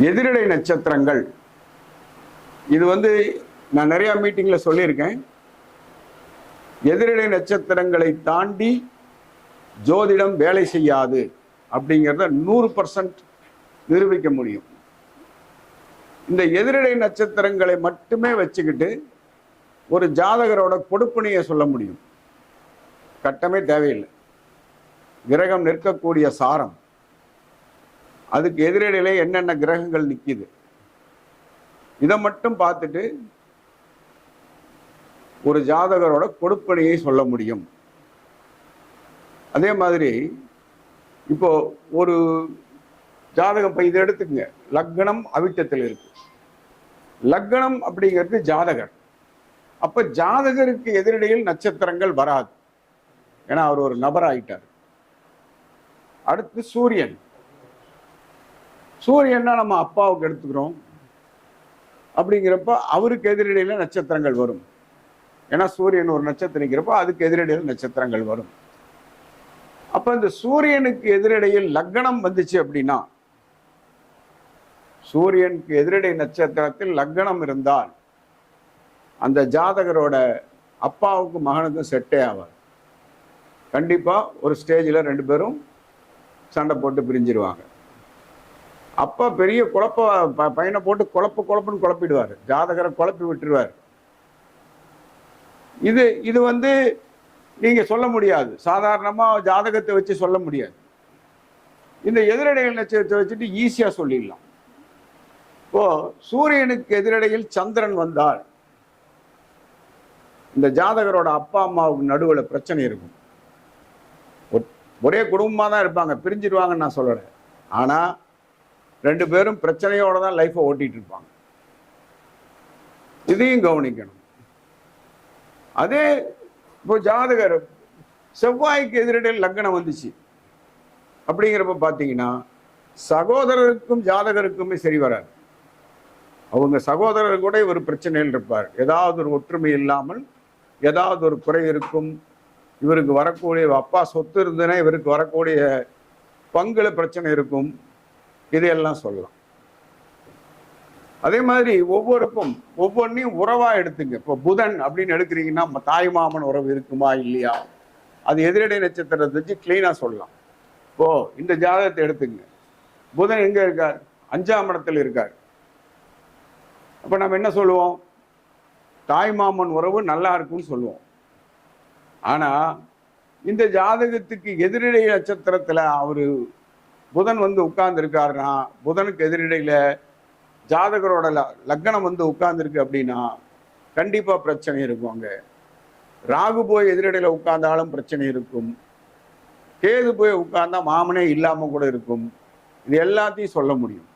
எதிரிடை நட்சத்திரங்கள் இது நான் நிறைய மீட்டிங்ல சொல்லியிருக்கேன். எதிரிடை நட்சத்திரங்களை தாண்டி ஜோதிடம் வேலை செய்யாது அப்படிங்கிறத 100% நிரூபிக்க முடியும். இந்த எதிரிடை நட்சத்திரங்களை மட்டுமே வச்சுக்கிட்டு ஒரு ஜாதகரோட கொடுப்பினையை சொல்ல முடியும். கட்டமே தேவையில்லை. கிரகம் நிற்கக்கூடிய சாரம், அதுக்கு எதிரிடையிலே என்னென்ன கிரகங்கள் நிற்கிது, இதை மட்டும் பார்த்துட்டு ஒரு ஜாதகரோட கொடுப்பினையை சொல்ல முடியும். அதே மாதிரி இப்போ ஒரு ஜாதகம், இப்போ இதை எடுத்துக்கங்க, லக்னம் அவிட்டத்தில் இருக்கு. லக்னம் அப்படிங்கிறது ஜாதகர். அப்ப ஜாதகருக்கு எதிரிடையில் நட்சத்திரங்கள் வராது, ஏன்னா அவர் ஒரு நபர் ஆயிட்டார். அடுத்து சூரியன். சூரியன்னா நம்ம அப்பாவுக்கு எடுத்துக்கிறோம். அப்படிங்கிறப்ப அவருக்கு எதிரிடையில நட்சத்திரங்கள் வரும், ஏன்னா சூரியன் ஒரு நட்சத்திரங்கிறப்ப அதுக்கு எதிரிடையில் நட்சத்திரங்கள் வரும். அப்ப இந்த சூரியனுக்கு எதிரிடையில் லக்னம் வந்துச்சு அப்படின்னா, சூரியனுக்கு எதிரிடை நட்சத்திரத்தில் லக்னம் இருந்தால் அந்த ஜாதகரோட அப்பாவுக்கும் மகனுக்கும் செட்டே ஆவார். கண்டிப்பா ஒரு ஸ்டேஜில் 2 பேரும் சண்டை போட்டு பிரிஞ்சிருவாங்க. அப்பா பெரிய பையனை போட்டு குழப்புன்னு குழப்பிடுவார், ஜாதகரை குழப்பி விட்டுருவார். இது நீங்க சொல்ல முடியாது, சாதாரணமா ஜாதகத்தை வச்சு சொல்ல முடியாது. இந்த எதிரடைகள் நட்சத்திரத்தை வச்சுட்டு ஈஸியா சொல்லிடலாம். இப்போ சூரியனுக்கு எதிரடையில் சந்திரன் வந்தால் இந்த ஜாதகரோட அப்பா அம்மாவுக்கு நடுவில் பிரச்சனை இருக்கும். ஒரே குடும்பமாக தான் இருப்பாங்க, பிரிஞ்சிருவாங்கன்னு நான் சொல்லலை. ஆனா 2 பேரும் பிரச்சனையோட தான் லைஃப்பை ஓட்டிட்டு இருப்பாங்க. இதையும் கவனிக்கணும். அதே இப்போ ஜாதகர் செவ்வாய்க்கு எதிரிடையில் லக்னம் வந்துச்சு அப்படிங்கிறப்ப பார்த்தீங்கன்னா சகோதரருக்கும் ஜாதகருக்குமே சரி வராது. அவங்க சகோதரர் கூட ஒரு பிரச்சனையில் இருப்பார், ஏதாவது ஒரு ஒற்றுமை இல்லாமல் ஏதாவது ஒரு குறை இருக்கும். இவருக்கு வரக்கூடிய அப்பா சொத்து இருந்ததுன்னா இவருக்கு வரக்கூடிய பங்குல பிரச்சனை இருக்கும். இதையெல்லாம் சொல்லலாம். அதே மாதிரி ஒவ்வொன்றையும் உறவா எடுத்துங்க. இப்போ புதன் அப்படின்னு எடுக்கிறீங்கன்னா தாய் மாமன் உறவு இருக்குமா இல்லையா, அது எதிரடை நட்சத்திரத்தை வச்சு கிளீனா சொல்லலாம். இப்போ இந்த ஜாதகத்தை எடுத்துங்க, புதன் எங்க இருக்கார்? 5ஆம் இடத்துல இருக்கார். அப்ப நம்ம என்ன சொல்லுவோம்? தாய் மாமன் உறவு நல்லா இருக்குன்னு சொல்லுவோம். ஆனா இந்த ஜாதகத்துக்கு எதிரிடை நட்சத்திரத்துல அவரு புதன் உட்கார்ந்து இருக்காருன்னா, புதனுக்கு எதிரிடையில ஜாதகரோட லக்னம் உட்கார்ந்து இருக்கு அப்படின்னா கண்டிப்பா பிரச்சனை இருக்கும். அங்க ராகு போய் எதிரிடையில உட்கார்ந்தாலும் பிரச்சனை இருக்கும். கேது போய் உட்கார்ந்தா மாமனே இல்லாம கூட இருக்கும். இது எல்லாத்தையும் சொல்ல முடியும்.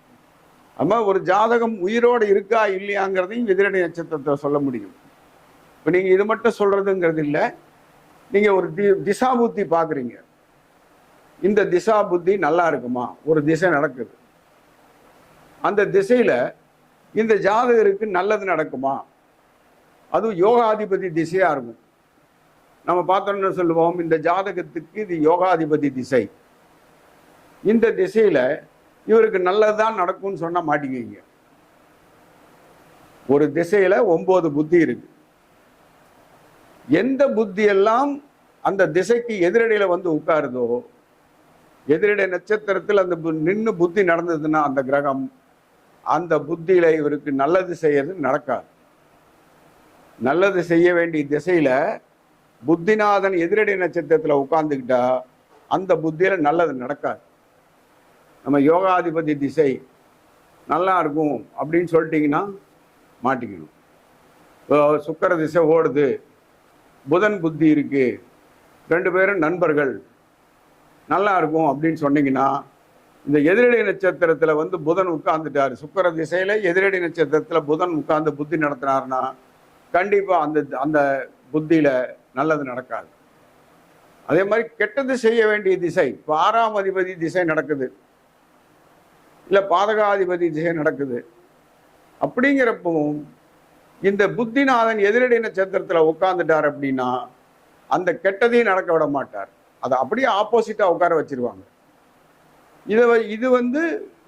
அம்மா ஒரு ஜாதகம் உயிரோடு இருக்கா இல்லையாங்கிறதையும் எதிரடை நட்சத்திரத்தை சொல்ல முடியும். இப்போ நீங்க இது மட்டும் சொல்றதுங்கிறது இல்லை, நீங்க ஒரு திசா புத்தி பாக்குறீங்க. இந்த திசா புத்தி நல்லா இருக்குமா? ஒரு திசை நடக்குது, அந்த திசையில இந்த ஜாதகருக்கு நல்லது நடக்குமா? அதுவும் யோகாதிபதி திசையா இருக்கும். நம்ம பார்த்தோம்னு சொல்லுவோம், இந்த ஜாதகத்துக்கு இது யோகாதிபதி திசை, இந்த திசையில இவருக்கு நல்லதுதான் நடக்கும்னு சொன்னா மாட்டிக்குவீங்க. ஒரு திசையில 9 புத்தி இருக்கு. எந்த புத்தி எல்லாம் அந்த திசைக்கு எதிரடையில உட்காருதோ, எதிரடை நட்சத்திரத்தில் அந்த நின்று புத்தி நடந்ததுன்னா அந்த கிரகம், அந்த புத்தியில இவருக்கு நல்லது செய்யறது நடக்காது. நல்லது செய்ய வேண்டிய திசையில புத்திநாதன் எதிரடை நட்சத்திரத்துல உட்கார்ந்துக்கிட்டா அந்த புத்தியில நல்லது நடக்காது. நம்ம யோகாதிபதி திசை நல்லா இருக்கும் அப்படின்னு சொல்லிட்டீங்கன்னா மாட்டிக்கணும். சுக்கிர திசை ஓடுது, புதன் புத்தி இருக்கு, 2 பேரும் நண்பர்கள், நல்லா இருக்கும் அப்படின்னு சொன்னீங்கன்னா, இந்த எதிரடை நட்சத்திரத்துல புதன் உட்கார்ந்துட்டாரு, சுக்கிர திசையில எதிரடை நட்சத்திரத்துல புதன் உட்கார்ந்து புத்தி நடத்தினாருன்னா கண்டிப்பா அந்த புத்தியில நல்லது நடக்காது. அதே மாதிரி கெட்டது செய்ய வேண்டிய திசை, இப்போ 6ஆம் அதிபதி திசை நடக்குது, இல்ல பாதகாதிபதி திசை நடக்குது, அப்படிங்கிறப்பவும் இந்த புத்திநாதன் எதிரடை நட்சத்திரத்துல உட்கார்ந்துட்டார் அப்படின்னா அந்த கெட்டதையும் நடக்க விட மாட்டார். அதை அப்படியே ஆப்போசிட்டா உட்கார வச்சிருவாங்க. இது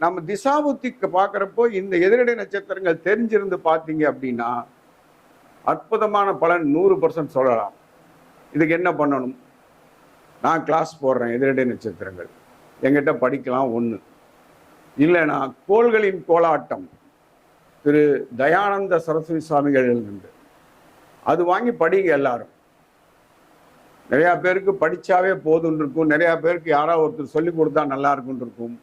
நம்ம திசாபுத்திக்கு பார்க்குறப்போ இந்த எதிரடை நட்சத்திரங்கள் தெரிஞ்சிருந்து பார்த்தீங்க அப்படின்னா அற்புதமான பலன் 100% சொல்லலாம். இதுக்கு என்ன பண்ணணும்? நான் கிளாஸ் போடுறேன் எதிரடை நட்சத்திரங்கள், எங்கிட்ட படிக்கலாம். ஒன்று இல்லைன்னா கோள்களின் கோலாட்டம் திரு தயானந்த சரஸ்வதி சுவாமிகள் எழுதுண்டு, அது வாங்கி படிங்க. எல்லாரும் நிறையா பேருக்கு படித்தாவே போதுன்னு இருக்கும், நிறையா பேருக்கு யாராவது ஒருத்தர் சொல்லி கொடுத்தா நல்லா இருக்குன்னு இருக்கும்.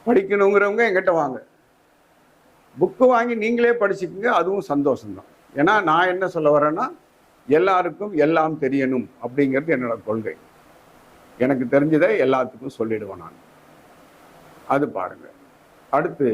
படிக்கணுங்கிறவங்க எங்கிட்ட வாங்க, புக்கு வாங்கி நீங்களே படிச்சுக்கோங்க, அதுவும் சந்தோஷம்தான். ஏன்னா நான் என்ன சொல்ல வரேன்னா எல்லாருக்கும் எல்லாம் தெரியணும் அப்படிங்கிறது என்னோட கொள்கை. எனக்கு தெரிஞ்சதை எல்லாத்துக்கும் சொல்லிடுவேன் நான். அது பாருங்க. அடுத்து